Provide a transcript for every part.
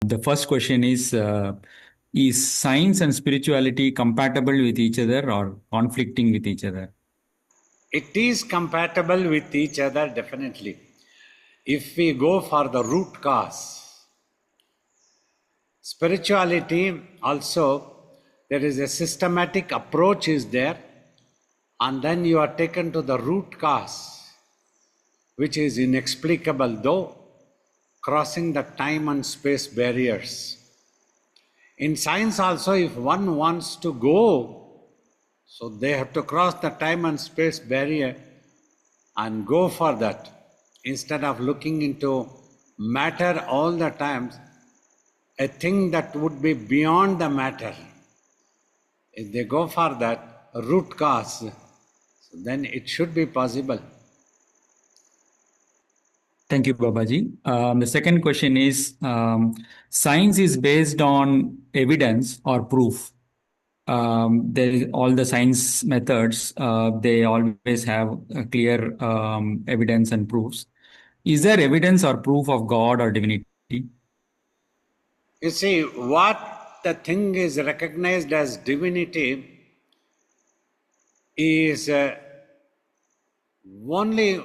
The first question is science and spirituality compatible with each other or conflicting with each other? It is compatible with each other, definitely. If we go for the root cause, spirituality also, there is a systematic approach is there, and then you are taken to the root cause, which is inexplicable, though crossing the time and space barriers. In science also, if one wants to go, so they have to cross the time and space barrier and go for that. Instead of looking into matter all the times, a thing that would be beyond the matter. If they go for that root cause, so then it should be possible. Thank you, Babaji. The second question is science is based on evidence or proof. There is all the science methods, they always have a clear evidence and proofs. Is there evidence or proof of God or divinity? You see, what the thing is recognized as divinity is only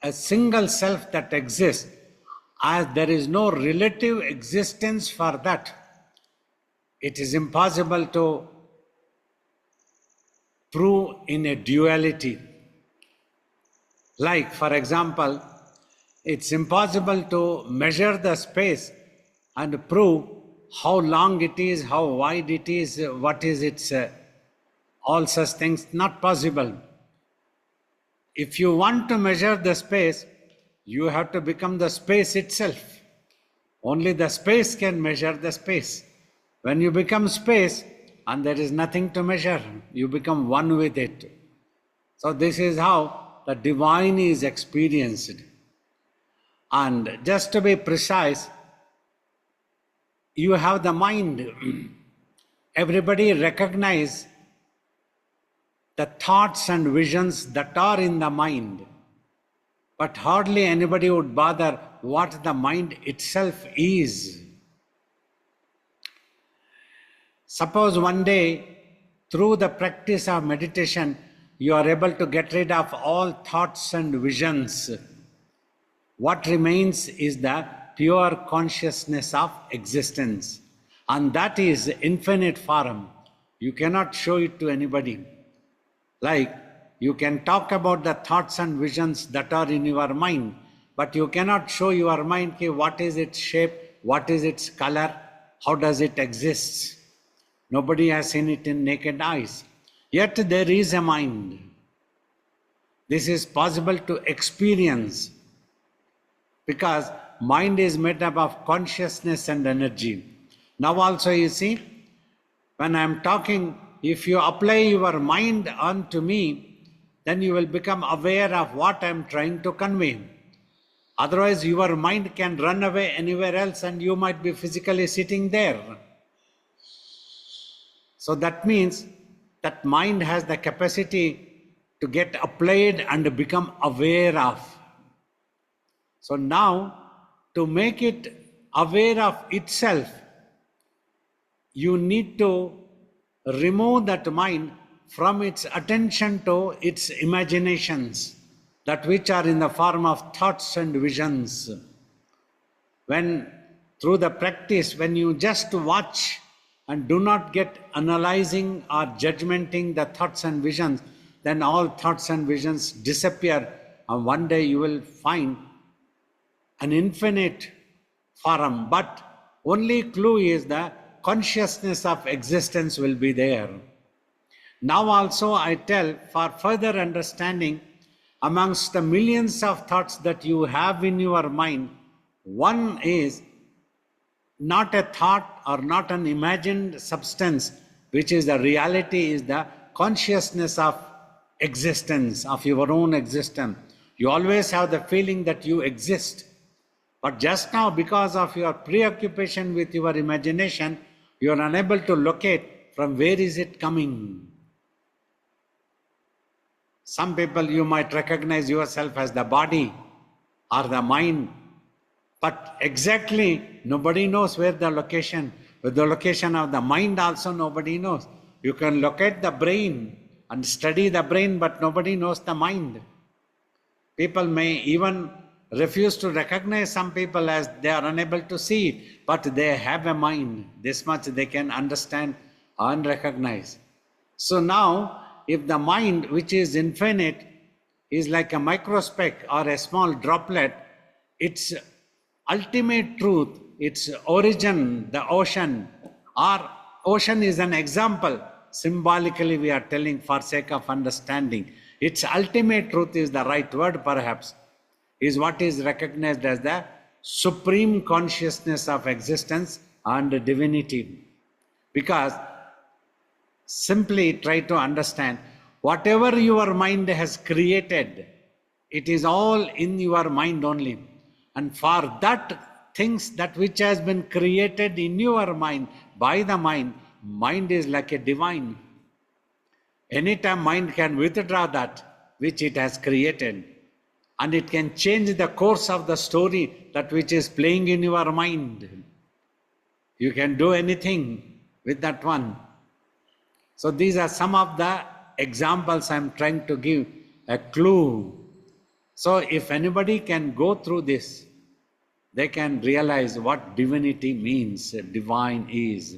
a single self that exists, as there is no relative existence for that. It is impossible to prove in a duality. Like, for example, it's impossible to measure the space and prove how long it is, how wide it is, what is its, all such things, not possible. If you want to measure the space, you have to become the space itself. Only the space can measure the space. When you become space and there is nothing to measure, you become one with it. So this is how the divine is experienced. And just to be precise, you have the mind. Everybody recognize the thoughts and visions that are in the mind. But hardly anybody would bother what the mind itself is. Suppose one day, through the practice of meditation, you are able to get rid of all thoughts and visions. What remains is the pure consciousness of existence. And that is infinite form. You cannot show it to anybody. Like, you can talk about the thoughts and visions that are in your mind, but you cannot show your mind what is its shape, what is its color, how does it exist. Nobody has seen it in naked eyes. Yet there is a mind. This is possible to experience because mind is made up of consciousness and energy. Now also you see, when I am talking, if you apply your mind onto me, then you will become aware of what I am trying to convey. Otherwise, your mind can run away anywhere else and you might be physically sitting there. So that means that mind has the capacity to get applied and become aware of. So now, to make it aware of itself, you need to remove that mind from its attention to its imaginations, that which are in the form of thoughts and visions. When through the practice, when you just watch and do not get analyzing or judgmenting the thoughts and visions, then all thoughts and visions disappear, and one day you will find an infinite form. But only clue is the consciousness of existence will be there. Now also I tell, for further understanding, amongst the millions of thoughts that you have in your mind, one is not a thought or not an imagined substance, which is the reality, is the consciousness of existence, of your own existence. You always have the feeling that you exist. But just now, because of your preoccupation with your imagination, you are unable to locate from where is it coming. Some people, you might recognize yourself as the body or the mind, But exactly, nobody knows where the location. With the location of the mind also nobody knows. You can locate the brain and study the brain, but nobody knows the mind. People may even refuse to recognize some people as they are unable to see it, but they have a mind. This much they can understand and recognize. So now, if the mind, which is infinite, is like a microspeck or a small droplet, its ultimate truth, its origin, the ocean, or ocean is an example. Symbolically, we are telling for sake of understanding. Its ultimate truth is the right word, perhaps, is what is recognized as the supreme consciousness of existence and divinity. Because simply try to understand whatever your mind has created, it is all in your mind only. And for that things that which has been created in your mind by the mind is like a divine. Anytime mind can withdraw that which it has created, and it can change the course of the story that which is playing in your mind. You can do anything with that one. So these are some of the examples I'm trying to give, a clue. So if anybody can go through this, they can realize what divinity means, divine is.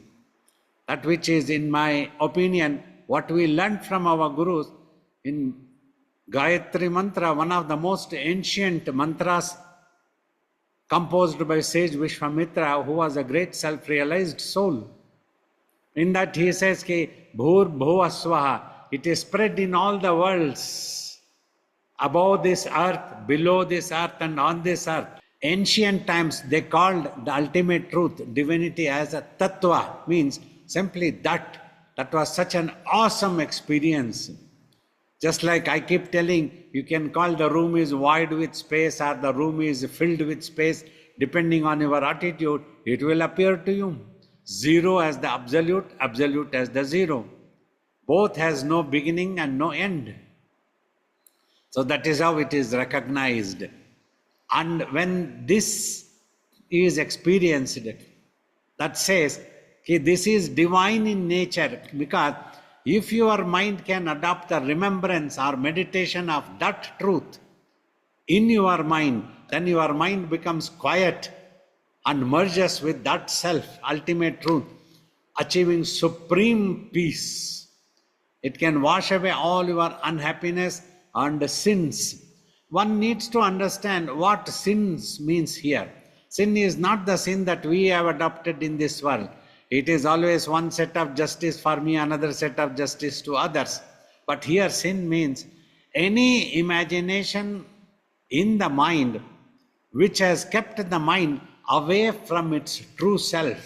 That which is, in my opinion, what we learned from our gurus in Gayatri Mantra, one of the most ancient mantras composed by sage Vishwamitra, who was a great self-realized soul. In that he says, Ki Bhur Bhuva Swaha, it is spread in all the worlds, above this earth, below this earth, and on this earth. Ancient times they called the ultimate truth, divinity, as a tattva, means simply that. That was such an awesome experience. Just like I keep telling, you can call the room is void with space or the room is filled with space. Depending on your attitude, it will appear to you. Zero as the absolute, absolute as the zero. Both has no beginning and no end. So that is how it is recognized. And when this is experienced, that says, okay, this is divine in nature, because if your mind can adopt the remembrance or meditation of that truth in your mind, then your mind becomes quiet and merges with that self, ultimate truth, achieving supreme peace. It can wash away all your unhappiness and sins. One needs to understand what sins means here. Sin is not the sin that we have adopted in this world. It is always one set of justice for me, another set of justice to others. But here sin means any imagination in the mind which has kept the mind away from its true self,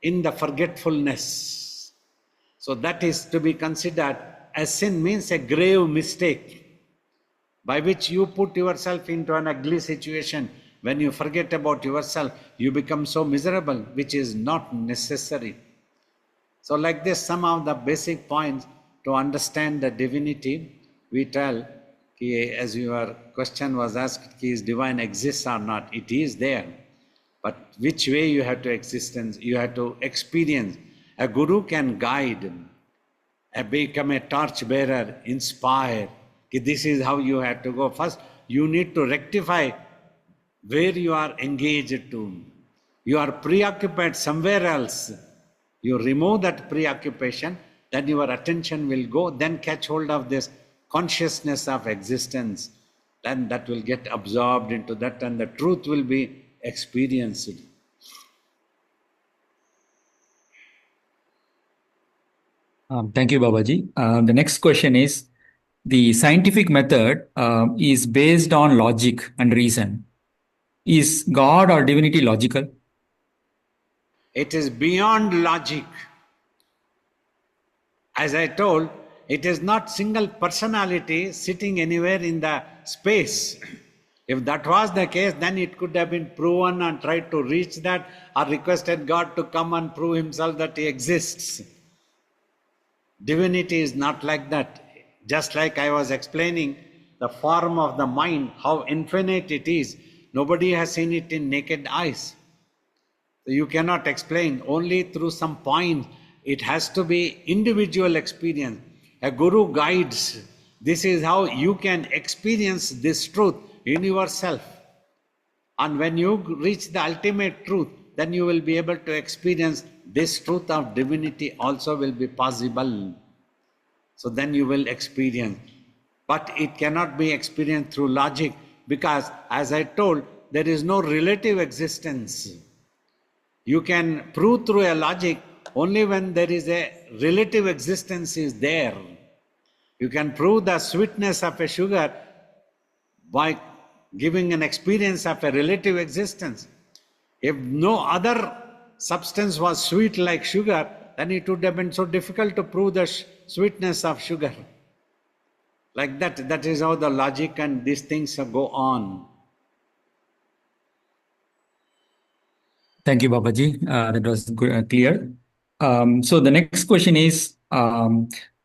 in the forgetfulness. So that is to be considered as sin, means a grave mistake by which you put yourself into an ugly situation. When you forget about yourself, you become so miserable, which is not necessary. So like this, some of the basic points to understand the divinity, we tell, as your question was asked, is divine exists or not? It is there. But which way you have to existence, you have to experience. A guru can guide, become a torch bearer, inspire. This is how you have to go. First, you need to rectify where you are engaged to. You are preoccupied somewhere else. You remove that preoccupation, then your attention will go, then catch hold of this consciousness of existence. Then that will get absorbed into that and the truth will be experienced. Thank you, Babaji. The next question is, the scientific method is based on logic and reason. Is God or divinity logical? It is beyond logic. As I told, it is not single personality sitting anywhere in the space. If that was the case, then it could have been proven and tried to reach that, or requested God to come and prove himself that he exists. Divinity is not like that. Just like I was explaining, the form of the mind, how infinite it is, Nobody has seen it in naked eyes. So you cannot explain only through some point. It has to be individual experience. A guru guides. This is how you can experience this truth in yourself. And when you reach the ultimate truth, then you will be able to experience this truth of divinity also will be possible. So then you will experience. But it cannot be experienced through logic because, as I told, there is no relative existence. You can prove through a logic only when there is a relative existence is there. You can prove the sweetness of a sugar by giving an experience of a relative existence. If no other substance was sweet like sugar, then it would have been so difficult to prove the sweetness of sugar. Like that, that is how the logic and these things go on. Thank you, Babaji. That was clear. So the next question is,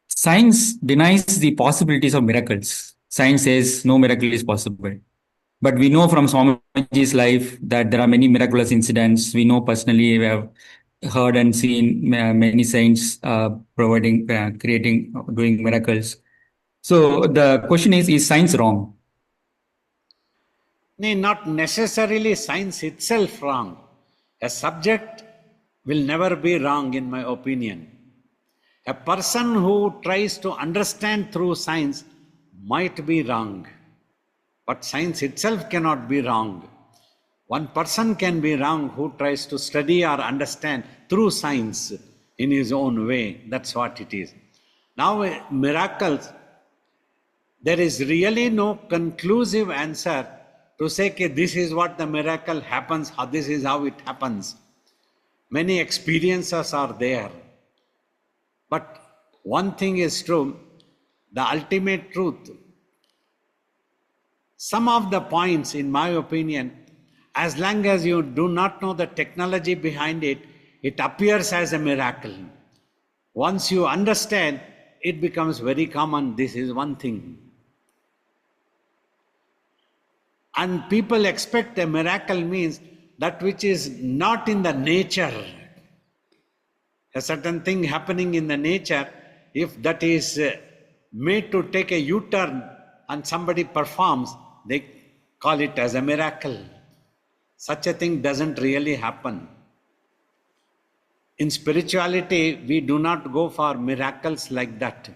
science denies the possibilities of miracles. Science says no miracle is possible. But we know from Swamiji's life that there are many miraculous incidents. We know personally, we have heard and seen many saints providing, creating, doing miracles. So the question is science wrong? Nay, not necessarily science itself wrong. A subject will never be wrong, in my opinion. A person who tries to understand through science might be wrong, but science itself cannot be wrong. One person can be wrong who tries to study or understand through science in his own way. That's what it is. Now, miracles, there is really no conclusive answer to say, okay, this is what the miracle happens, or this is how it happens. Many experiences are there. But one thing is true, the ultimate truth. Some of the points, in my opinion, as long as you do not know the technology behind it, it appears as a miracle. Once you understand, it becomes very common. This is one thing. And people expect a miracle means that which is not in the nature. A certain thing happening in the nature, if that is made to take a U-turn and somebody performs, they call it as a miracle. Such a thing doesn't really happen. In spirituality, we do not go for miracles like that.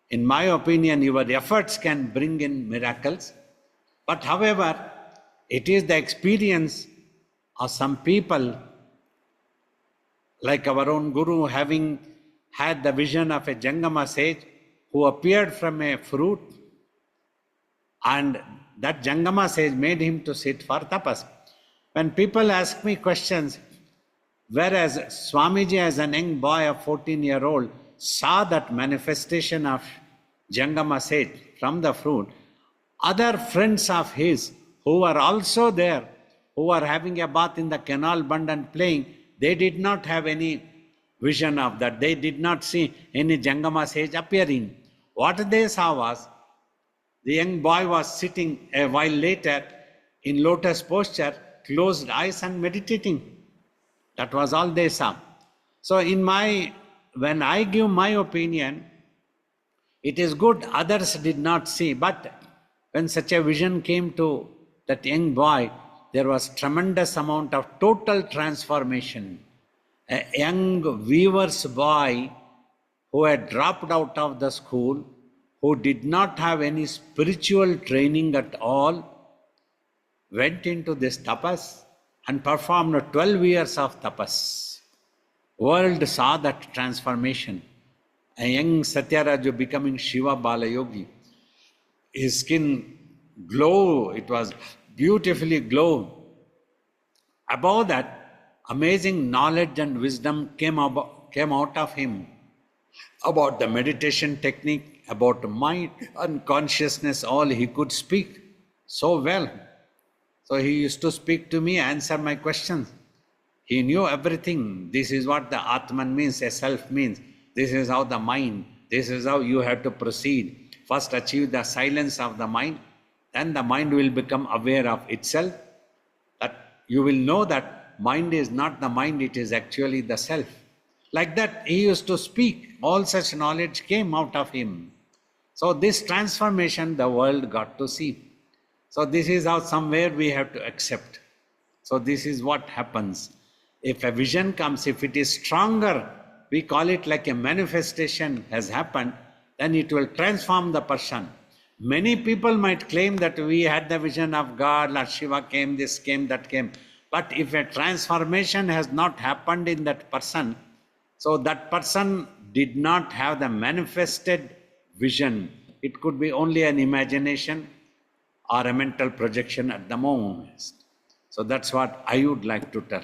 In my opinion, your efforts can bring in miracles. But however, it is the experience of some people, like our own Guru, having had the vision of a Jangama sage who appeared from a fruit, and that Jangama sage made him to sit for tapas. When people ask me questions, whereas Swamiji as an young boy of 14-year-old saw that manifestation of Jangama sage from the fruit, other friends of his who were also there, who were having a bath in the canal bund and playing, they did not have any vision of that. They did not see any Jangama sage appearing. What they saw was, the young boy was sitting a while later in lotus posture, closed eyes and meditating. That was all they saw. So when I give my opinion, it is good others did not see, but when such a vision came to that young boy, there was tremendous amount of total transformation. A young weaver's boy who had dropped out of the school, who did not have any spiritual training at all, went into this tapas and performed 12 years of tapas. World saw that transformation. A young Satyaraju becoming Shiva Balayogi. His skin glow, it was beautifully glow. Above that, amazing knowledge and wisdom came out of him about the meditation technique, about mind and consciousness, all he could speak so well. So he used to speak to me, answer my questions. He knew everything. This is what the Atman means, a self means. This is how the mind, this is how you have to proceed. First achieve the silence of the mind, then the mind will become aware of itself, that you will know that mind is not the mind, it is actually the self. Like that, he used to speak. All such knowledge came out of him. So this transformation the world got to see. So this is how somewhere we have to accept. So this is what happens. If a vision comes, if it is stronger, we call it like a manifestation has happened, then it will transform the person. Many people might claim that we had the vision of God, Lord Shiva came, this came, that came. But if a transformation has not happened in that person, so that person did not have the manifested vision. It could be only an imagination or a mental projection at the moment. So that's what I would like to tell.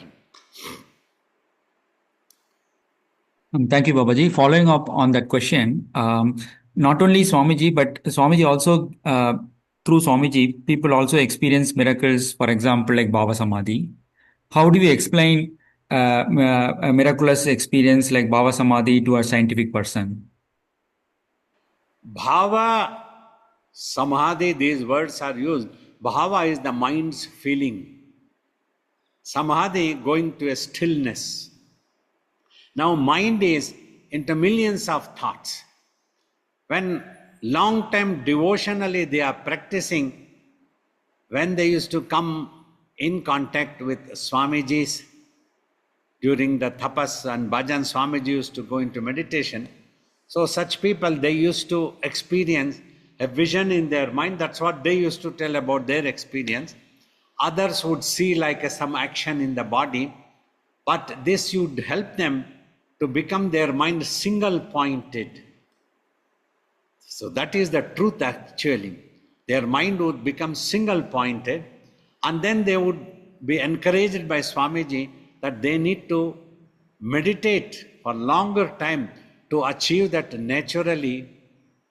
Thank you, Babaji. Following up on that question, not only Swamiji, but Swamiji also, through Swamiji, people also experience miracles, for example, like Bhava Samadhi. How do we explain a miraculous experience like Bhava Samadhi to a scientific person? Bhava, samadhi, these words are used. Bhava is the mind's feeling. Samadhi, going to a stillness. Now, mind is into millions of thoughts. When long time devotionally they are practicing, when they used to come in contact with Swamiji's during the tapas and bhajan, Swamiji used to go into meditation. So such people, they used to experience a vision in their mind. That's what they used to tell about their experience. Others would see like some action in the body, but this would help them to become their mind single pointed. So that is the truth actually. Their mind would become single pointed, and then they would be encouraged by Swamiji that they need to meditate for longer time to achieve that naturally,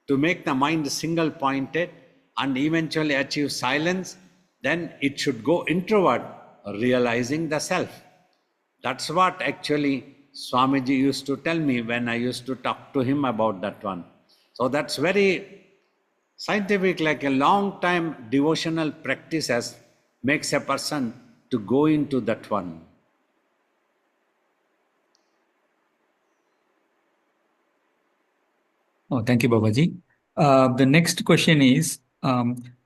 to make the mind single pointed and eventually achieve silence. Then it should go introvert, realizing the self. That's what actually Swamiji used to tell me when I used to talk to him about that one. So that's very scientific, like a long time devotional practices makes a person to go into that one. Oh, thank you, Babaji. The next question is,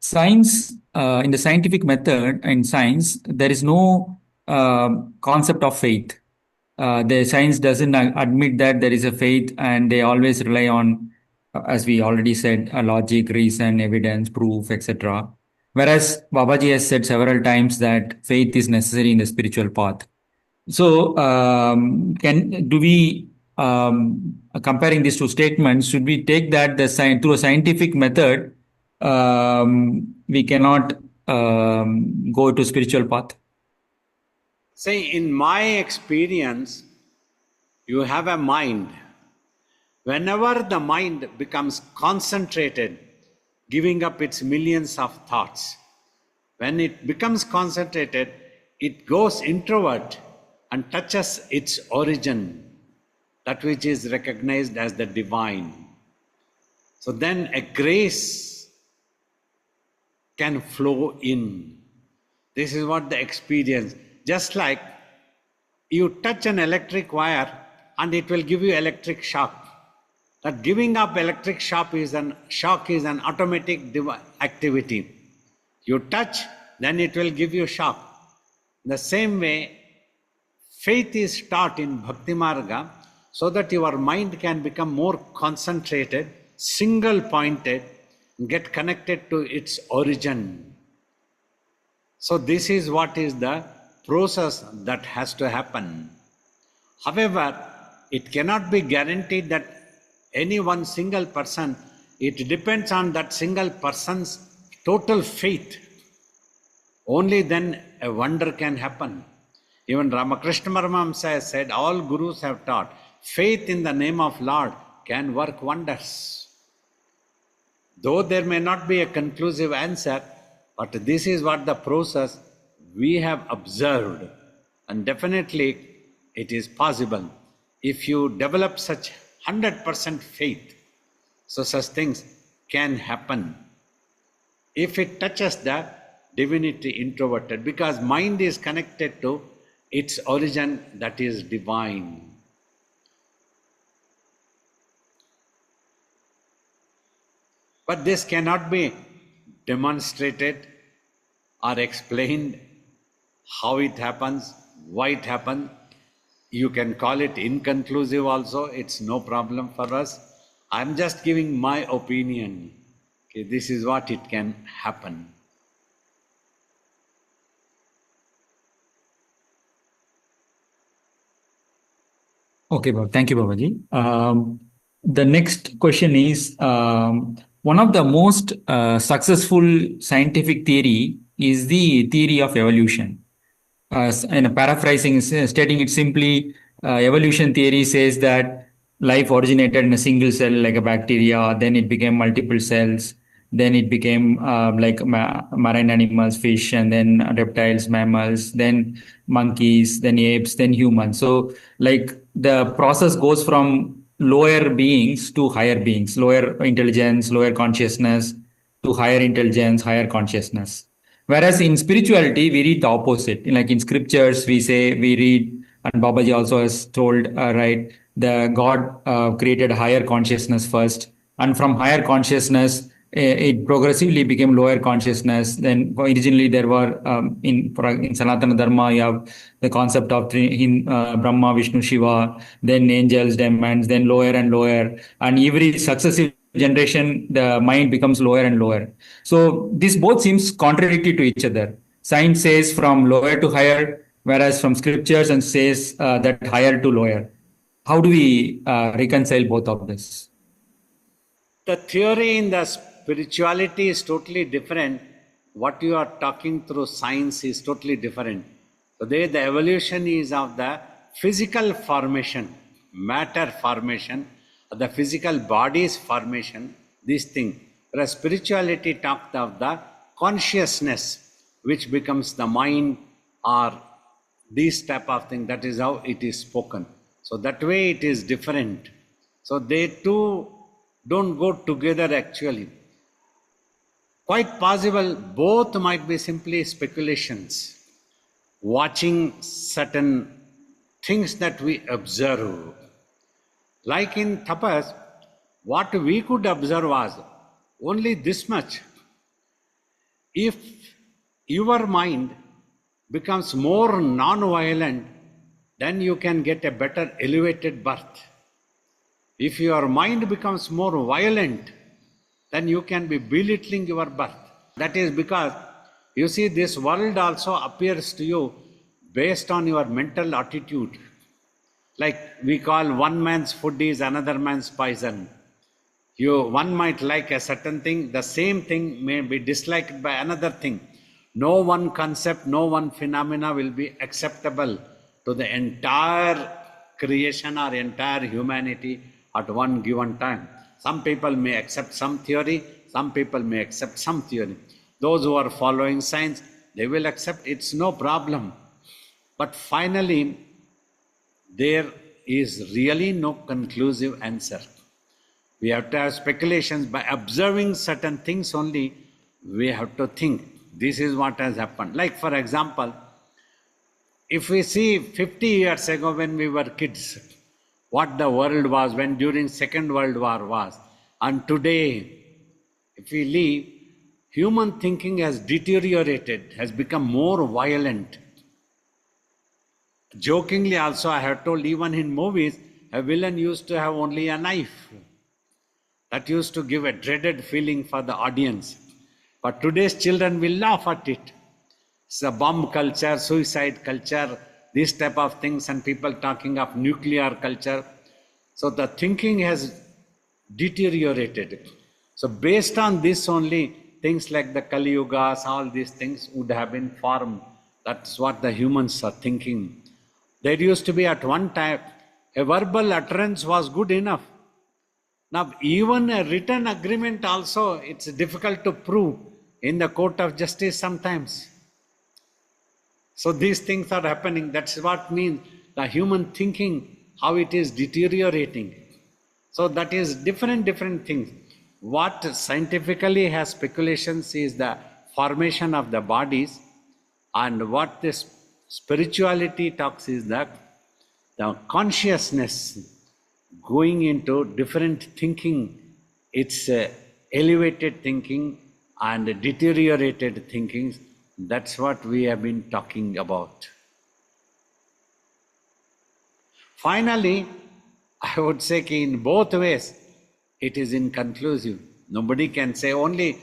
science, in the scientific method and science, there is no concept of faith. The science doesn't admit that there is a faith, and they always rely on, as we already said, logic, reason, evidence, proof, etc. Whereas Babaji has said several times that faith is necessary in the spiritual path. So, comparing these two statements, should we take that through a scientific method, we cannot go to spiritual path? Say, in my experience, you have a mind. Whenever the mind becomes concentrated, giving up its millions of thoughts, when it becomes concentrated, it goes introvert and touches its origin, that which is recognized as the divine. So then a grace can flow in. This is what the experience. Just like you touch an electric wire and it will give you electric shock. That giving up electric shock is an automatic activity. You touch, then it will give you shock. The same way, faith is taught in Bhakti Marga so that your mind can become more concentrated, single pointed, get connected to its origin. So this is what is the process that has to happen. However, it cannot be guaranteed that any one single person, it depends on that single person's total faith. Only then a wonder can happen. Even Ramakrishna Paramahamsa said, all gurus have taught, faith in the name of Lord can work wonders. Though there may not be a conclusive answer, but this is what the process we have observed. And definitely it is possible. If you develop such 100% faith, so such things can happen. if it touches the divinity introverted, because mind is connected to its origin, that is divine. But this cannot be demonstrated or explained how it happens, why it happens. You can call it inconclusive also, it's no problem for us. I'm just giving my opinion. Okay, this is what it can happen. Okay, thank you, Babaji. The next question is one of the most successful scientific theory is the theory of evolution. And paraphrasing, stating it simply, evolution theory says that life originated in a single cell like a bacteria, then it became multiple cells, then it became like marine animals, fish, and then reptiles, mammals, then monkeys, then apes, then humans. So like the process goes from lower beings to higher beings, lower intelligence, lower consciousness to higher intelligence, higher consciousness. Whereas in spirituality, we read the opposite. Like in scriptures, we read, and Babaji also has told, right, the God created higher consciousness first, and from higher consciousness, it progressively became lower consciousness. Then originally there were in Sanatana Dharma, you have the concept of Brahma, Vishnu, Shiva, then angels, demons, then lower and lower, and every successive generation the mind becomes lower and lower. So this both seems contradictory to each other. Science says from lower to higher, whereas from scriptures and says that higher to lower. How do we reconcile both of this? The theory in the spirituality is totally different. What you are talking through science is totally different. So there the evolution is of the physical formation, matter formation, the physical body's formation, this thing. Whereas spirituality talked of the consciousness, which becomes the mind or this type of thing. That is how it is spoken. So that way it is different. So they two don't go together actually. Quite possible both might be simply speculations, watching certain things that we observe. Like in tapas, what we could observe was only this much. If your mind becomes more non-violent, then you can get a better elevated birth. If your mind becomes more violent, then you can be belittling your birth. That is because, you see, this world also appears to you based on your mental attitude. Like we call one man's food is another man's poison. One might like a certain thing, the same thing may be disliked by another thing. No one concept, no one phenomena will be acceptable to the entire creation or entire humanity at one given time. Some people may accept some theory, some people may accept some theory. Those who are following science, they will accept, it's no problem. But finally, there is really no conclusive answer. We have to have speculations. By observing certain things only, we have to think, this is what has happened. Like for example, if we see 50 years ago when we were kids, what the world was when during Second World War was, and today, if we leave, human thinking has deteriorated, has become more violent. Jokingly also, I have told, even in movies, a villain used to have only a knife. That used to give a dreaded feeling for the audience. But today's children will laugh at it. It's a bomb culture, suicide culture, this type of things, and people talking of nuclear culture. So the thinking has deteriorated. So based on this only, things like the Kali Yugas, all these things would have been formed. That's what the humans are thinking. There used to be at one time, a verbal utterance was good enough. Now, even a written agreement also, it's difficult to prove in the court of justice sometimes. So these things are happening. That's what means the human thinking, how it is deteriorating. So that is different things. What scientifically has speculations is the formation of the bodies, and what this spirituality talks is that the consciousness going into different thinking, it's elevated thinking and deteriorated thinking. That's what we have been talking about. Finally, I would say that in both ways, it is inconclusive. Nobody can say, only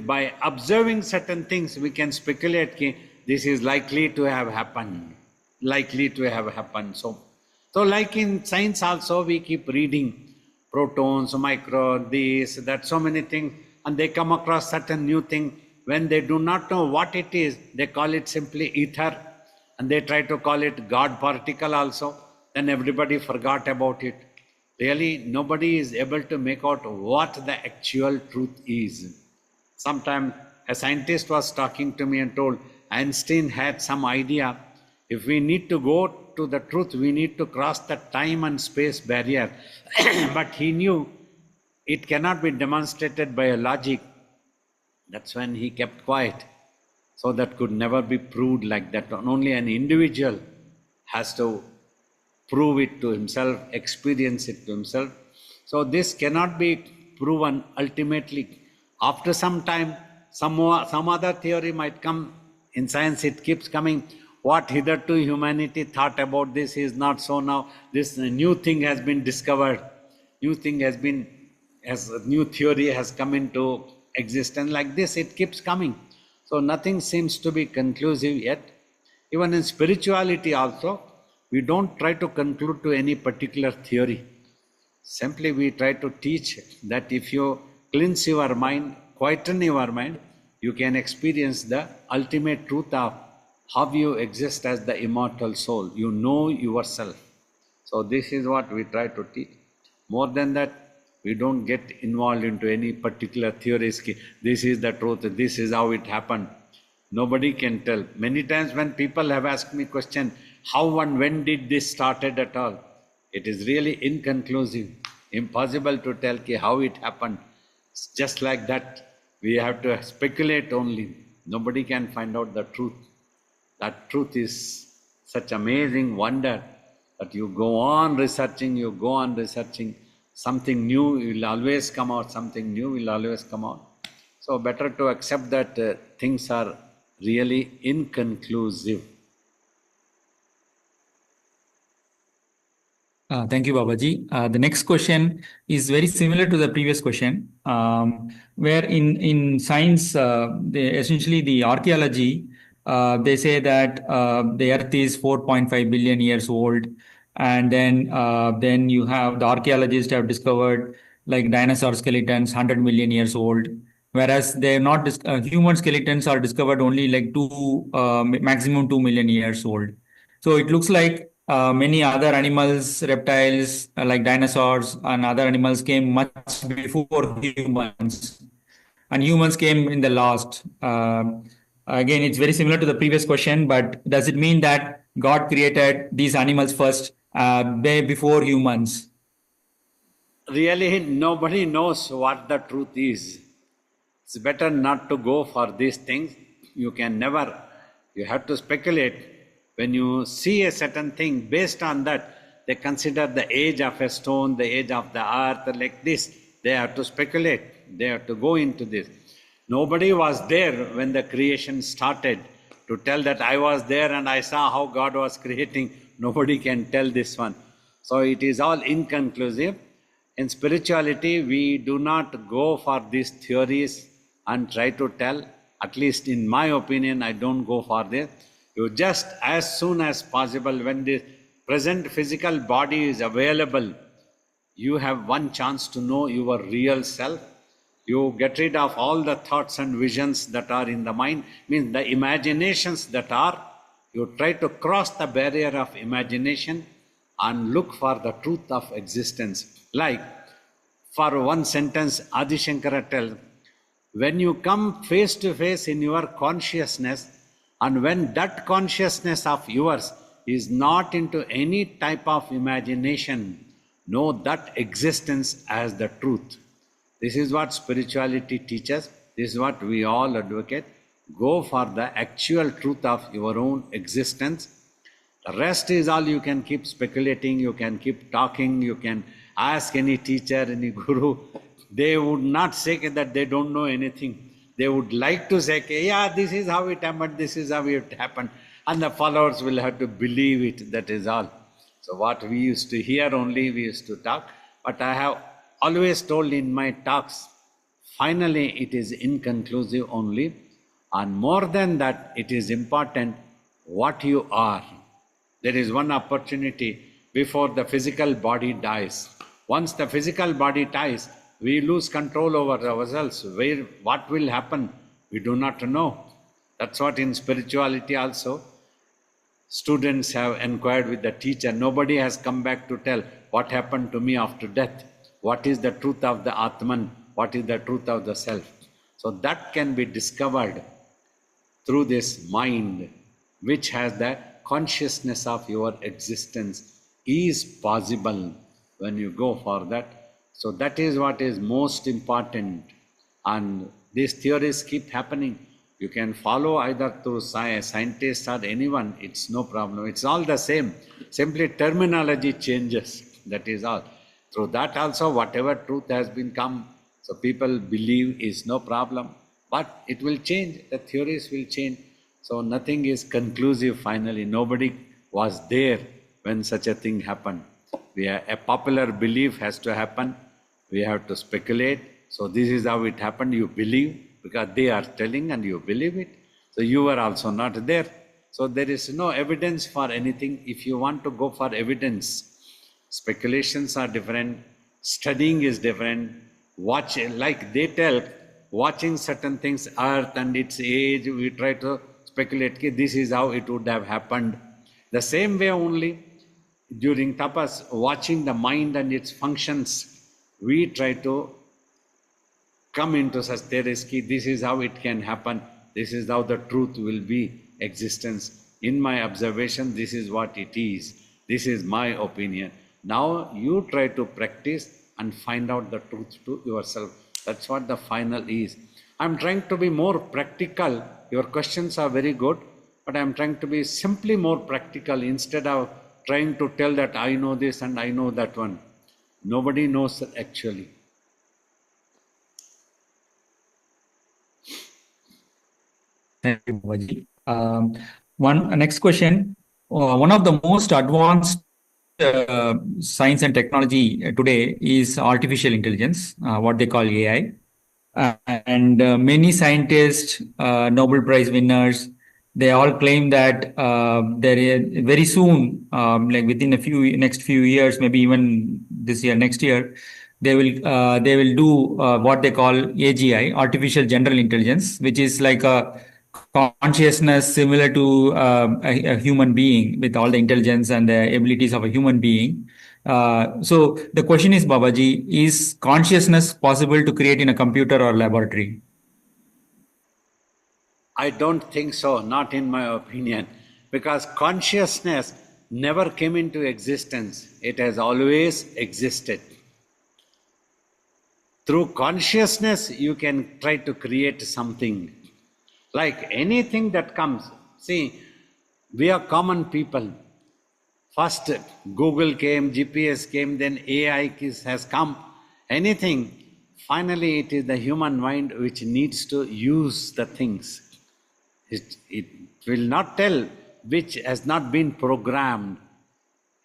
by observing certain things we can speculate that this is likely to have happened, likely to have happened. So like in science also, we keep reading protons, micro, this, that, so many things, and they come across certain new thing. When they do not know what it is, they call it simply ether, and they try to call it God particle also. Then everybody forgot about it. Really, nobody is able to make out what the actual truth is. Sometime a scientist was talking to me and told Einstein had some idea. If we need to go to the truth, we need to cross the time and space barrier. But he knew it cannot be demonstrated by a logic. That's when he kept quiet. So that could never be proved like that. Only an individual has to prove it to himself, experience it to himself. So this cannot be proven ultimately. After some time, some other theory might come. In science, it keeps coming. What hitherto humanity thought about this is not so now. This new thing has been discovered. New thing has been, as a new theory has come into existence. Like this, it keeps coming. So nothing seems to be conclusive yet. Even in spirituality also, we don't try to conclude to any particular theory. Simply we try to teach that if you cleanse your mind, quieten your mind, you can experience the ultimate truth of how you exist as the immortal soul. You know yourself. So this is what we try to teach. More than that, we don't get involved into any particular theories. This is the truth, this is how it happened. Nobody can tell. Many times when people have asked me question, how and when did this started at all? It is really inconclusive, impossible to tell how it happened. It's just like that, we have to speculate only. Nobody can find out the truth. That truth is such amazing wonder that you go on researching, something new will always come out, something new will always come out. So better to accept that things are really inconclusive. Thank you, Babaji. The next question is very similar to the previous question, where in science, essentially the archaeology, they say that the Earth is 4.5 billion years old, and then you have the archaeologists have discovered like dinosaur skeletons 100 million years old, whereas they're not human skeletons are discovered only like maximum 2 million years old. So it looks like many other animals, reptiles like dinosaurs and other animals came much before humans, and humans came in the last. Again, it's very similar to the previous question, but does it mean that God created these animals first, way before humans? Really, nobody knows what the truth is. It's better not to go for these things. You have to speculate. When you see a certain thing, based on that, they consider the age of a stone, the age of the earth, like this. They have to speculate. They have to go into this. Nobody was there when the creation started to tell that I was there and I saw how God was creating. Nobody can tell this one. So it is all inconclusive. In spirituality, we do not go for these theories and try to tell. At least in my opinion, I don't go for this. You just, as soon as possible, when the present physical body is available, you have one chance to know your real self. You get rid of all the thoughts and visions that are in the mind, means the imaginations that are, you try to cross the barrier of imagination and look for the truth of existence. Like, for one sentence, Adi Shankara tells, when you come face to face in your consciousness, and when that consciousness of yours is not into any type of imagination, know that existence as the truth. This is what spirituality teaches. This is what we all advocate. Go for the actual truth of your own existence. The rest is all you can keep speculating, you can keep talking, you can ask any teacher, any guru. They would not say that they don't know anything. They would like to say, yeah, this is how it happened, this is how it happened. And the followers will have to believe it, that is all. So what we used to hear only, we used to talk. But I have always told in my talks, finally it is inconclusive only. And more than that, it is important what you are. There is one opportunity before the physical body dies. Once the physical body dies, we lose control over ourselves. What will happen, we do not know. That's what in spirituality also, students have inquired with the teacher. Nobody has come back to tell what happened to me after death. What is the truth of the Atman? What is the truth of the self? So that can be discovered through this mind, which has the consciousness of your existence, is possible when you go for that. So that is what is most important. And these theories keep happening. You can follow either through scientists or anyone, it's no problem. It's all the same. Simply terminology changes, that is all. Through that also, whatever truth has been come, so people believe is no problem. But it will change, the theories will change. So nothing is conclusive finally. Nobody was there when such a thing happened. A popular belief has to happen. We have to speculate. So this is how it happened. You believe because they are telling and you believe it. So you were also not there. So there is no evidence for anything. If you want to go for evidence, speculations are different. Studying is different. Watch, like they tell, watching certain things, earth and its age, we try to speculate, this is how it would have happened. The same way only, during tapas, watching the mind and its functions, we try to come into such theories, this is how it can happen, this is how the truth will be, existence. In my observation, this is what it is. This is my opinion. Now you try to practice and find out the truth to yourself. That's what the final is. I'm trying to be more practical. Your questions are very good, but I'm trying to be simply more practical instead of trying to tell that I know this and I know that one. Nobody knows actually. Thank you, Babaji. One next question. One of the most advanced science and technology today is artificial intelligence, what they call AI. And many scientists, Nobel Prize winners, they all claim that there is very soon, like within next few years, maybe even this year, next year, they will do what they call AGI, artificial general intelligence, which is like a consciousness similar to a human being with all the intelligence and the abilities of a human being. So the question is, Babaji, is consciousness possible to create in a computer or laboratory? I don't think so, not in my opinion, because consciousness never came into existence. It has always existed. Through consciousness, you can try to create something. Like anything that comes. See, we are common people. First, Google came, GPS came, then AI has come. Anything. Finally, it is the human mind which needs to use the things. It will not tell which has not been programmed.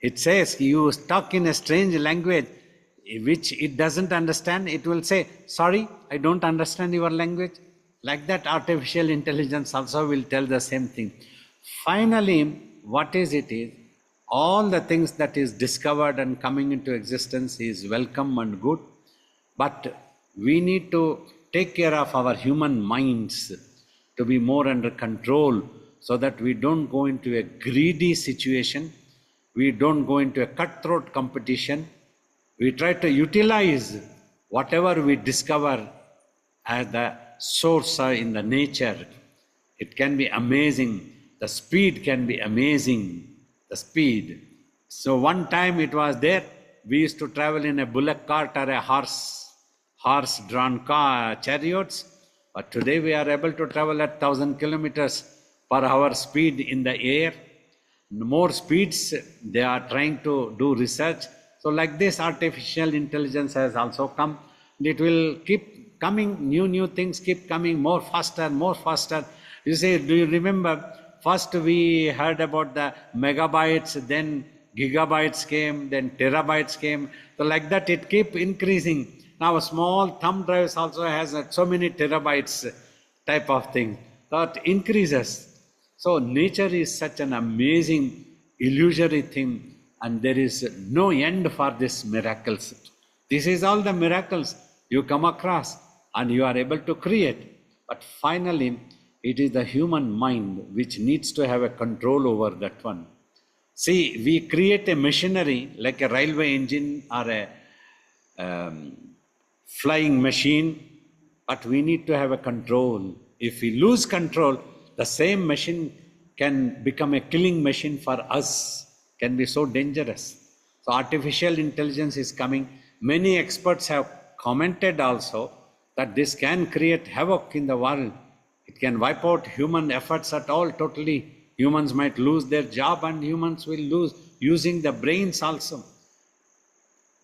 It says you talk in a strange language which it doesn't understand. It will say, sorry, I don't understand your language. Like that, artificial intelligence also will tell the same thing. Finally, what is it is, all the things that is discovered and coming into existence is welcome and good, but we need to take care of our human minds to be more under control so that we don't go into a greedy situation, we don't go into a cutthroat competition. We try to utilize whatever we discover as the source in the nature. It can be amazing. The speed can be amazing. The speed. So one time it was there, we used to travel in a bullock cart or a horse-drawn chariots, but today we are able to travel at 1,000 kilometers per hour speed in the air. More speeds, they are trying to do research. So like this, artificial intelligence has also come. It will keep coming, new things keep coming, more faster, more faster. You say, do you remember, first we heard about the megabytes, then gigabytes came, then terabytes came. So like that, it keep increasing. Now a small thumb drive also has so many terabytes type of thing. That increases. So nature is such an amazing, illusory thing, and there is no end for this miracles. This is all the miracles you come across and you are able to create. But finally, it is the human mind which needs to have a control over that one. See, we create a machinery like a railway engine or a flying machine, but we need to have a control. If we lose control, the same machine can become a killing machine for us, can be so dangerous. So artificial intelligence is coming. Many experts have commented also that this can create havoc in the world. It can wipe out human efforts at all totally. Humans might lose their job and humans will lose using the brains also.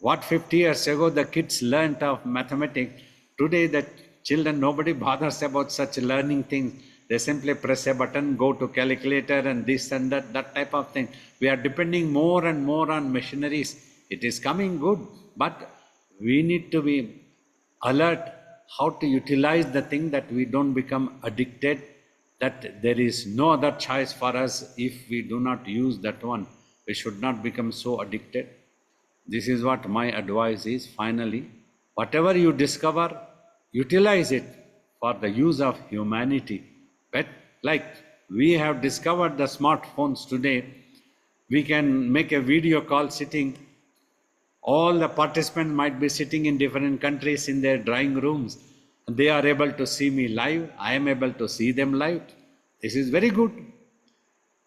What 50 years ago the kids learnt of mathematics, today the children, nobody bothers about such learning things. They simply press a button, go to calculator and this and that type of thing. We are depending more and more on machineries. It is coming good, but we need to be alert how to utilize the thing that we don't become addicted, that there is no other choice for us if we do not use that one. We should not become so addicted. This is what my advice is. Finally, whatever you discover, utilize it for the use of humanity. But like we have discovered the smartphones today, we can make a video call sitting. All the participants might be sitting in different countries in their drawing rooms. They are able to see me live. I am able to see them live. This is very good.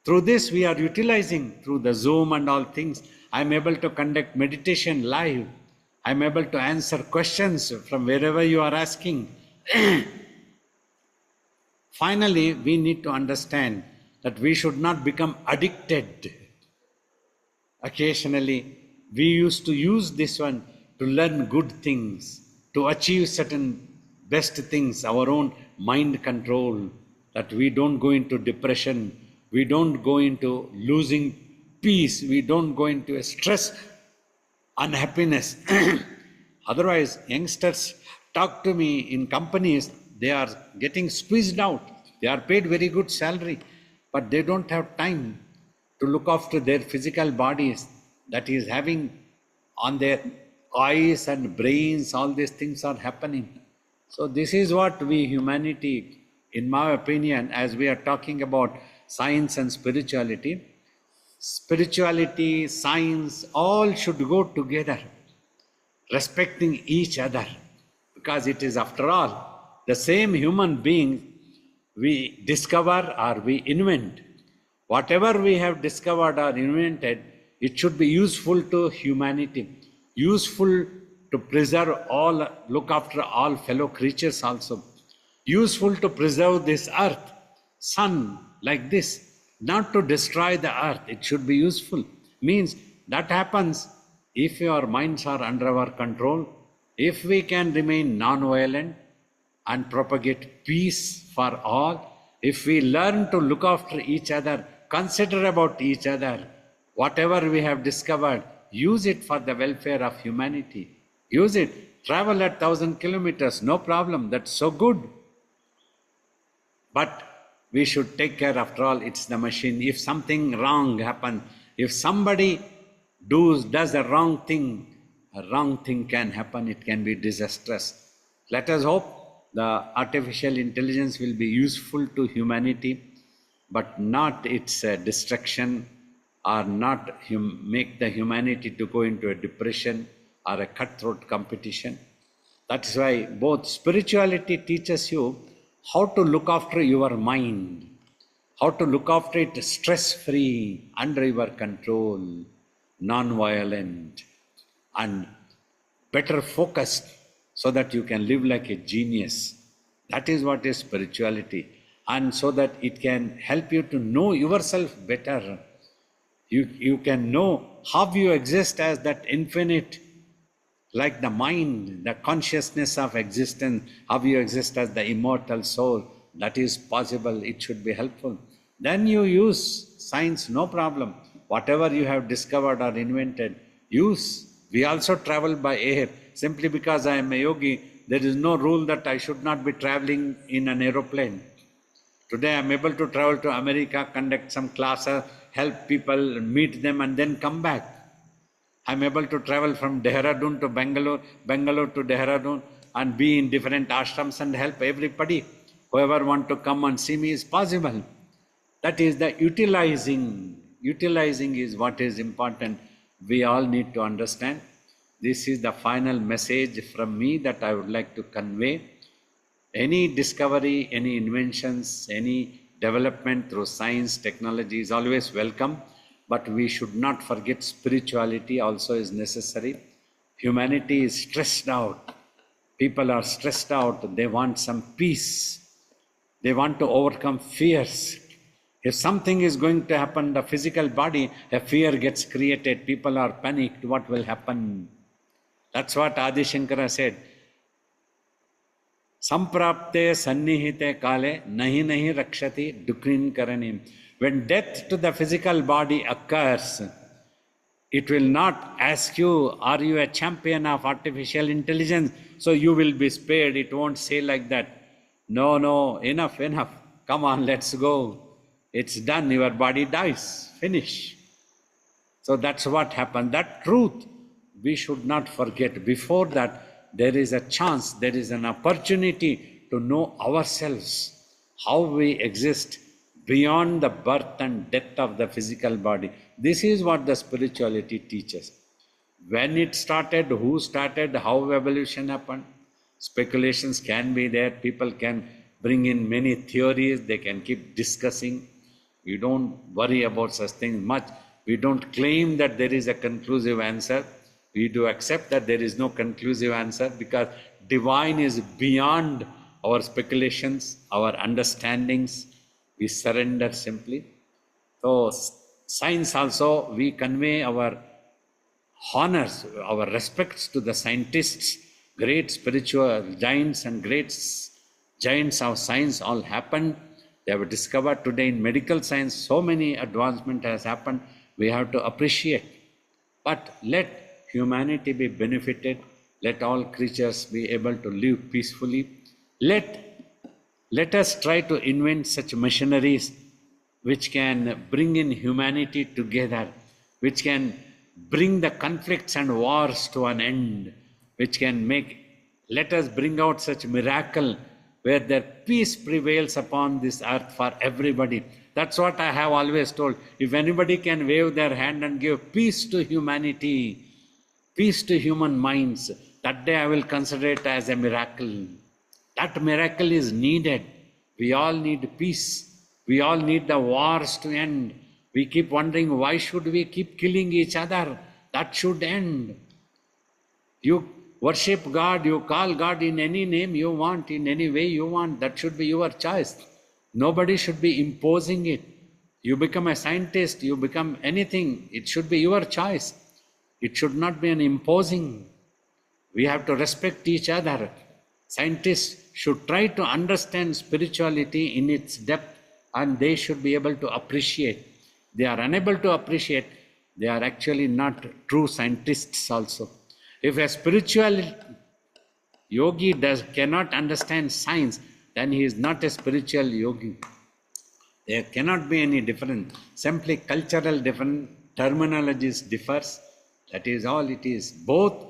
Through this, we are utilizing, through the Zoom and all things, I am able to conduct meditation live. I am able to answer questions from wherever you are asking. Finally, we need to understand that we should not become addicted. Occasionally, we used to use this one to learn good things, to achieve certain best things, our own mind control, that we don't go into depression, we don't go into losing peace, we don't go into stress, unhappiness. Otherwise, youngsters talk to me in companies, they are getting squeezed out. They are paid very good salary, but they don't have time to look after their physical bodies. That is having on their eyes and brains, all these things are happening. So this is what we humanity, in my opinion, as we are talking about science and spirituality, science, all should go together, respecting each other, because it is after all the same human being we discover or we invent. Whatever we have discovered or invented, it should be useful to humanity, useful to preserve all, look after all fellow creatures also, useful to preserve this earth, sun, like this, not to destroy the earth. It should be useful. Means that happens if your minds are under our control, if we can remain non-violent and propagate peace for all, if we learn to look after each other, consider about each other, whatever we have discovered, use it for the welfare of humanity. Use it. Travel at 1,000 kilometers, no problem. That's so good. But we should take care, after all, it's the machine. If something wrong happens, if somebody does a wrong thing can happen. It can be disastrous. Let us hope the artificial intelligence will be useful to humanity, but not its destruction, or not make the humanity to go into a depression or a cutthroat competition. That's why both spirituality teaches you how to look after your mind, how to look after it stress-free, under your control, non-violent, and better focused. so that you can live like a genius. That is what is spirituality. And so that it can help you to know yourself better. You can know how you exist as that infinite, like the mind, the consciousness of existence, how you exist as the immortal soul. That is possible. It should be helpful. Then you use science, no problem. Whatever you have discovered or invented, use. We also travel by air. Simply because I am a yogi, there is no rule that I should not be traveling in an aeroplane. Today I am able to travel to America, conduct some classes, help people, meet them, and then come back. I am able to travel from Dehradun to Bangalore, Bangalore to Dehradun, and be in different ashrams and help everybody. Whoever want to come and see me is possible. That is the utilizing. Utilizing is what is important. We all need to understand. This is the final message from me that I would like to convey. Any discovery, any inventions, any development through science, technology is always welcome, but we should not forget spirituality also is necessary. Humanity is stressed out. People are stressed out. They want some peace. They want to overcome fears. If something is going to happen, the physical body, a fear gets created. People are panicked. What will happen? That's what Adi Shankara said. Samprapte sannihite kale nahi nahi rakshati dukrin karanim. When death to the physical body occurs, it will not ask you, are you a champion of artificial intelligence? So you will be spared. It won't say like that. No, no, enough, enough. Come on, let's go. It's done. Your body dies. Finish. So that's what happened. That truth we should not forget. Before that, there is a chance, there is an opportunity to know ourselves, how we exist beyond the birth and death of the physical body. This is what the spirituality teaches. When it started, who started, how evolution happened, speculations can be there. People can bring in many theories, they can keep discussing. We don't worry about such things much. We don't claim that there is a conclusive answer. We do accept that there is no conclusive answer because divine is beyond our speculations, our understandings. We surrender simply. So science also, we convey our honors, our respects to the scientists, great spiritual giants and great giants of science all happened. They have discovered today in medical science, so many advancement has happened. We have to appreciate. But let humanity be benefited. Let all creatures be able to live peacefully. Let us try to invent such machineries which can bring in humanity together, which can bring the conflicts and wars to an end, which can let us bring out such miracle where their peace prevails upon this earth for everybody. That's what I have always told. If anybody can wave their hand and give peace to humanity, peace to human minds, that day I will consider it as a miracle. That miracle is needed. We all need peace. We all need the wars to end. We keep wondering, why should we keep killing each other? That should end. You worship God, you call God in any name you want, in any way you want. That should be your choice. Nobody should be imposing it. You become a scientist, you become anything. It should be your choice. It should not be an imposing. We have to respect each other. Scientists should try to understand spirituality in its depth and they should be able to appreciate. They are unable to appreciate, they are actually not true scientists also. If a spiritual yogi cannot understand science, then he is not a spiritual yogi. There cannot be any difference. Simply cultural different terminologies differs. That is all it is. Both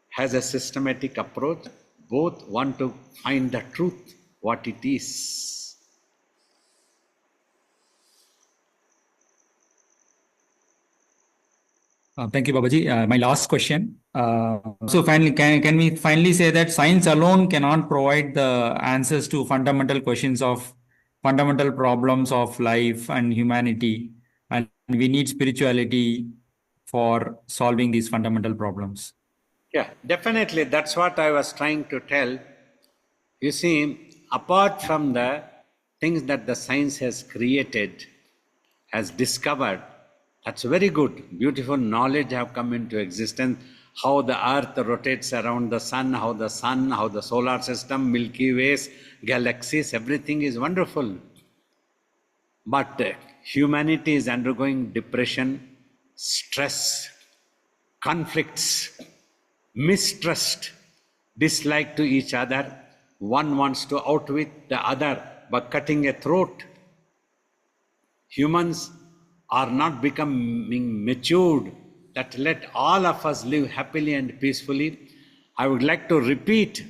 has a systematic approach. Both want to find the truth, what it is. Thank you, Babaji. My last question. So finally, can we finally say that science alone cannot provide the answers to fundamental questions of fundamental problems of life and humanity, and we need spirituality for solving these fundamental problems? Yeah, definitely. That's what I was trying to tell. You see, apart from the things that the science has created, has discovered, that's very good. Beautiful knowledge have come into existence. How the earth rotates around the sun, how the solar system, Milky Ways, galaxies, everything is wonderful. But humanity is undergoing depression, stress, conflicts, mistrust, dislike to each other. One wants to outwit the other by cutting a throat. Humans are not becoming matured that let all of us live happily and peacefully. I would like to repeat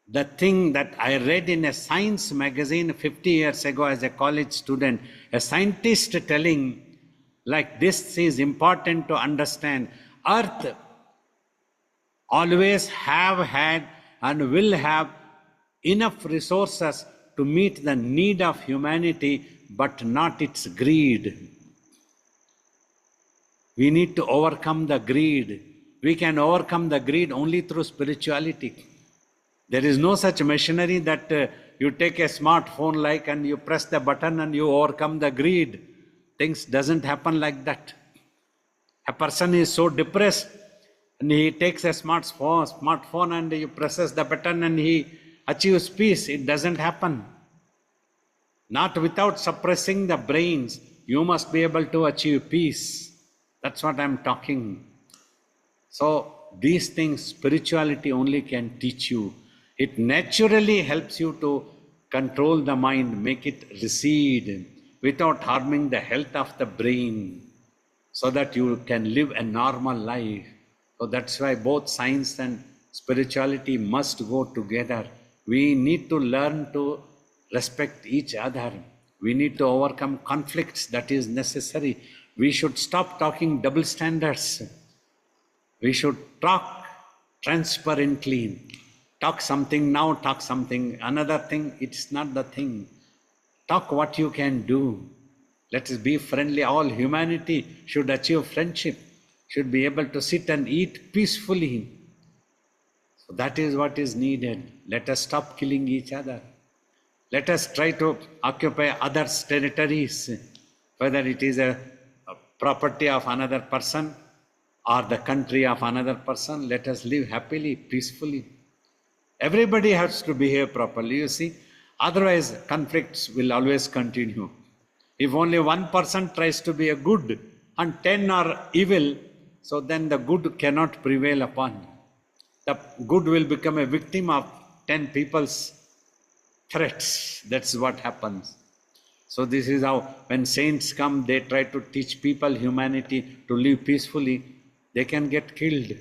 the thing that I read in a science magazine 50 years ago as a college student, a scientist telling, like, this is important to understand. Earth always have had and will have enough resources to meet the need of humanity, but not its greed. We need to overcome the greed. We can overcome the greed only through spirituality. There is no such machinery that you take a smartphone like and you press the button and you overcome the greed. Things doesn't happen like that. A person is so depressed and he takes a smartphone and he presses the button and he achieves peace. It doesn't happen. Not without suppressing the brains. You must be able to achieve peace. That's what I'm talking. So these things, spirituality only can teach you. It naturally helps you to control the mind, make it recede without harming the health of the brain, so that you can live a normal life. So that's why both science and spirituality must go together. We need to learn to respect each other. We need to overcome conflicts, that is necessary. We should stop talking double standards. We should talk transparently. Talk something now, talk something another thing. It's not the thing. Talk what you can do. Let us be friendly. All humanity should achieve friendship, should be able to sit and eat peacefully. So that is what is needed. Let us stop killing each other. Let us try to occupy others' territories, whether it is a property of another person or the country of another person. Let us live happily, peacefully. Everybody has to behave properly, you see. Otherwise, conflicts will always continue. If only one person tries to be a good and 10 are evil, so then the good cannot prevail upon. The good will become a victim of 10 people's threats. That's what happens. So this is how, when saints come, they try to teach people, humanity, to live peacefully. They can get killed.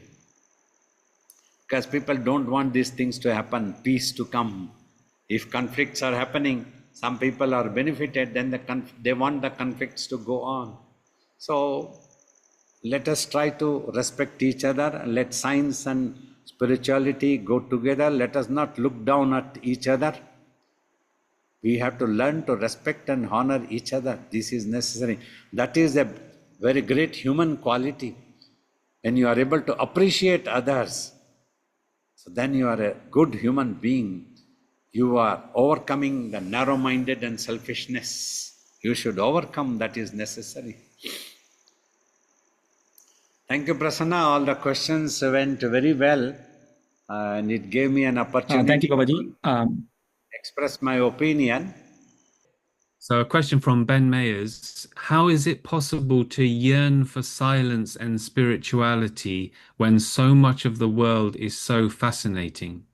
Because people don't want these things to happen, peace to come. If conflicts are happening, some people are benefited, then they want the conflicts to go on. So let us try to respect each other. Let science and spirituality go together. Let us not look down at each other. We have to learn to respect and honor each other. This is necessary. That is a very great human quality. When you are able to appreciate others, so then you are a good human being. You are overcoming the narrow-minded and selfishness. You should overcome, that is necessary. Thank you, Prasanna. All the questions went very well, and it gave me an opportunity Thank you, Babaji. to express my opinion. So a question from Ben Mayers: how is it possible to yearn for silence and spirituality when so much of the world is so fascinating?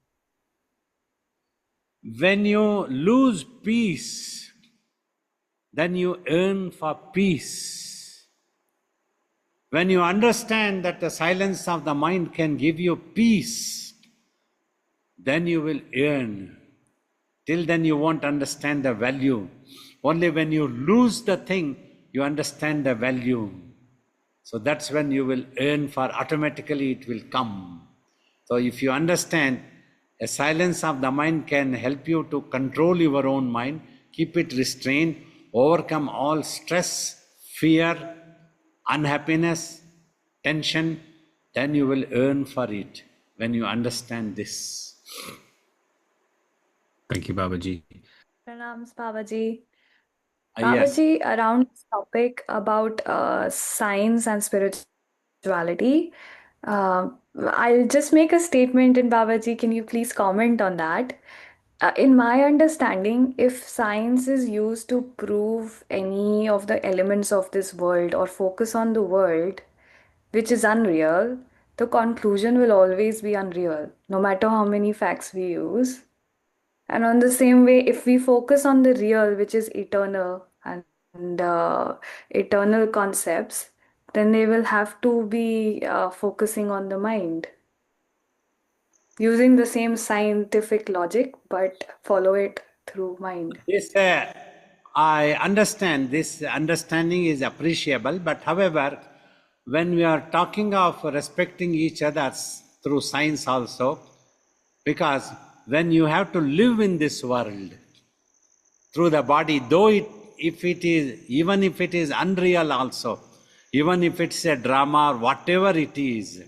When you lose peace, then you yearn for peace. When you understand that the silence of the mind can give you peace, then you will yearn. Till then you won't understand the value. Only when you lose the thing, you understand the value. So that's when you will yearn for, automatically it will come. So if you understand, a silence of the mind can help you to control your own mind, keep it restrained, overcome all stress, fear, unhappiness, tension, then you will earn for it when you understand this. Thank you, Babaji. Pranams, Babaji. Yes. Babaji, around this topic about science and spirituality, I'll just make a statement, and Babaji, can you please comment on that? In my understanding, if science is used to prove any of the elements of this world or focus on the world, which is unreal, the conclusion will always be unreal, no matter how many facts we use. And on the same way, if we focus on the real, which is eternal and eternal concepts, then they will have to be focusing on the mind, using the same scientific logic, but follow it through mind. This, I understand, this understanding is appreciable, but however, when we are talking of respecting each other through science also, because when you have to live in this world through the body, though even if it is unreal also, even if it's a drama or whatever it is,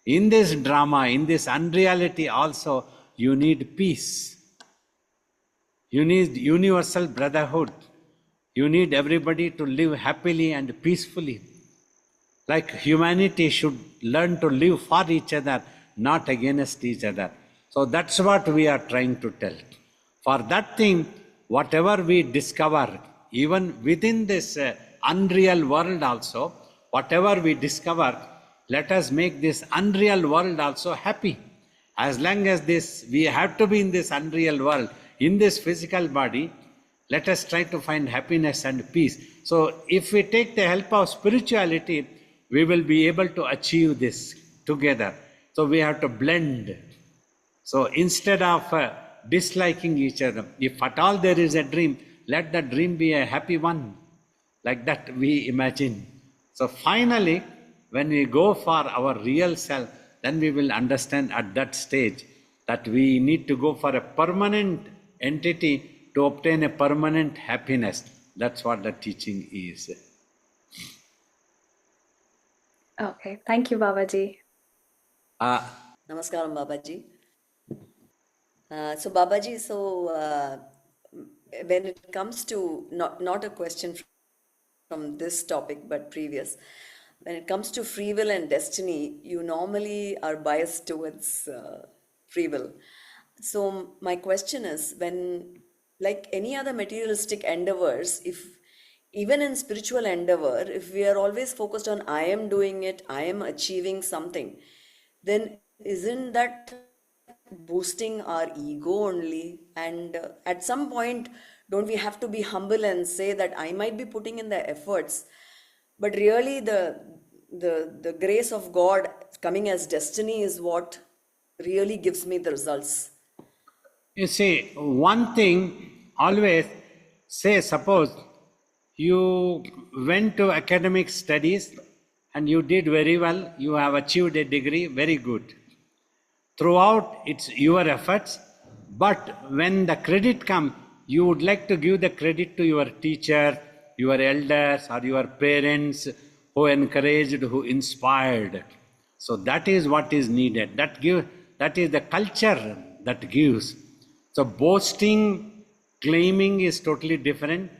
in this drama, in this unreality also, you need peace. You need universal brotherhood. You need everybody to live happily and peacefully. Like humanity should learn to live for each other, not against each other. So that's what we are trying to tell. For that thing, whatever we discover, even within this unreal world also, whatever we discover, let us make this unreal world also happy. As long as we have to be in this unreal world, in this physical body, let us try to find happiness and peace. So if we take the help of spirituality, we will be able to achieve this together. So we have to blend. So instead of disliking each other, if at all there is a dream, let the dream be a happy one. Like that we imagine. So finally, when we go for our real self, then we will understand at that stage that we need to go for a permanent entity to obtain a permanent happiness. That's what the teaching is. Okay, thank you, Babaji. Namaskaram, Babaji. So Babaji, when it comes to not a question from this topic but previous, when it comes to free will and destiny, you normally are biased towards free will. So my question is, when, like any other materialistic endeavors, if even in spiritual endeavor, if we are always focused on I am doing it, I am achieving something, then isn't that boosting our ego only? And at some point, don't we have to be humble and say that I might be putting in the efforts, but really the grace of God coming as destiny is what really gives me the results? You see, one thing always say, suppose you went to academic studies and you did very well, you have achieved a degree, very good. Throughout, it's your efforts, but when the credit comes, you would like to give the credit to your teacher, your elders, or your parents who encouraged, who inspired. So that is what is needed. That is the culture that gives. So boasting, claiming is totally different.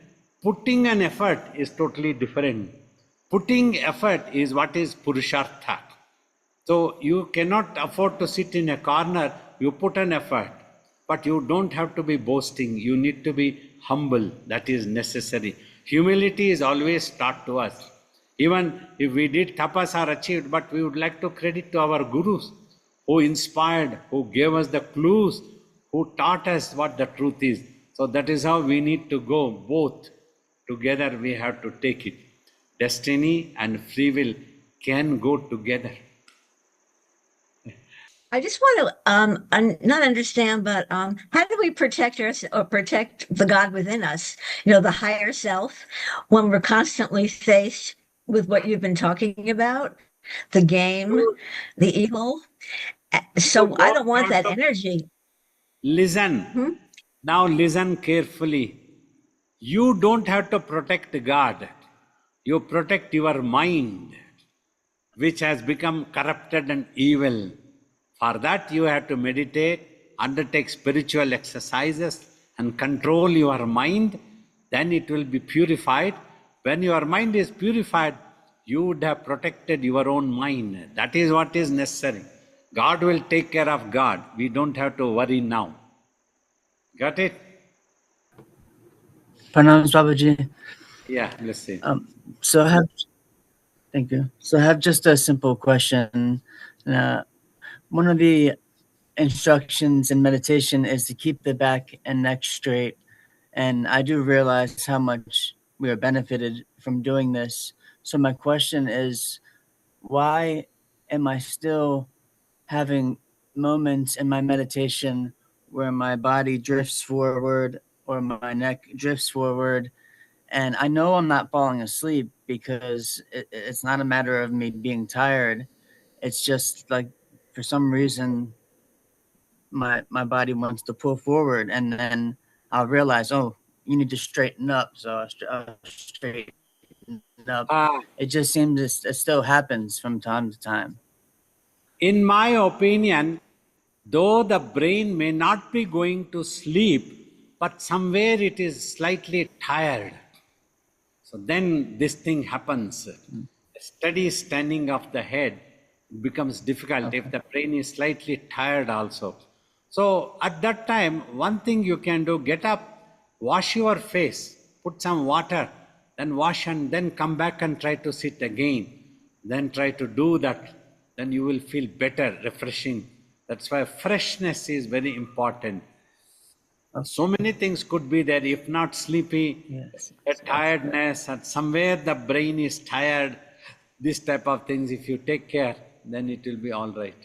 Putting an effort is totally different. Putting effort is what is purushartha. So you cannot afford to sit in a corner, you put an effort, but you don't have to be boasting, you need to be humble, that is necessary. Humility is always taught to us. Even if we did tapas or achieved, but we would like to credit to our gurus who inspired, who gave us the clues, who taught us what the truth is. So that is how we need to go, both together we have to take it. Destiny and free will can go together. I just want to not understand, but how do we protect protect the God within us? The higher self, when we're constantly faced with what you've been talking about, the game, the evil. So I don't want that energy. Listen. Now listen carefully. You don't have to protect God. You protect your mind. which has become corrupted and evil. For that, you have to meditate, undertake spiritual exercises, and control your mind. Then it will be purified. When your mind is purified, you would have protected your own mind. That is what is necessary. God will take care of God. We don't have to worry now. Got it? Pranams, Babaji. Yeah, let's see. So I have, thank you. So I have just a simple question. One of the instructions in meditation is to keep the back and neck straight. And I do realize how much we are benefited from doing this. So my question is, why am I still having moments in my meditation where my body drifts forward or my neck drifts forward? And I know I'm not falling asleep because it's not a matter of me being tired. It's just like, for some reason, my body wants to pull forward, and then I'll realize, oh, you need to straighten up. So I'll straighten up. It just seems it still happens from time to time. In my opinion, though the brain may not be going to sleep, but somewhere it is slightly tired. So then this thing happens. A steady standing of the head becomes difficult if the brain is slightly tired also. So at that time, one thing you can do, get up, wash your face, put some water, then wash and then come back and try to sit again. Then try to do that. Then you will feel better, refreshing. That's why freshness is very important. So many things could be there, if not sleepy, a tiredness, and somewhere the brain is tired, this type of things, if you take care, then it will be all right.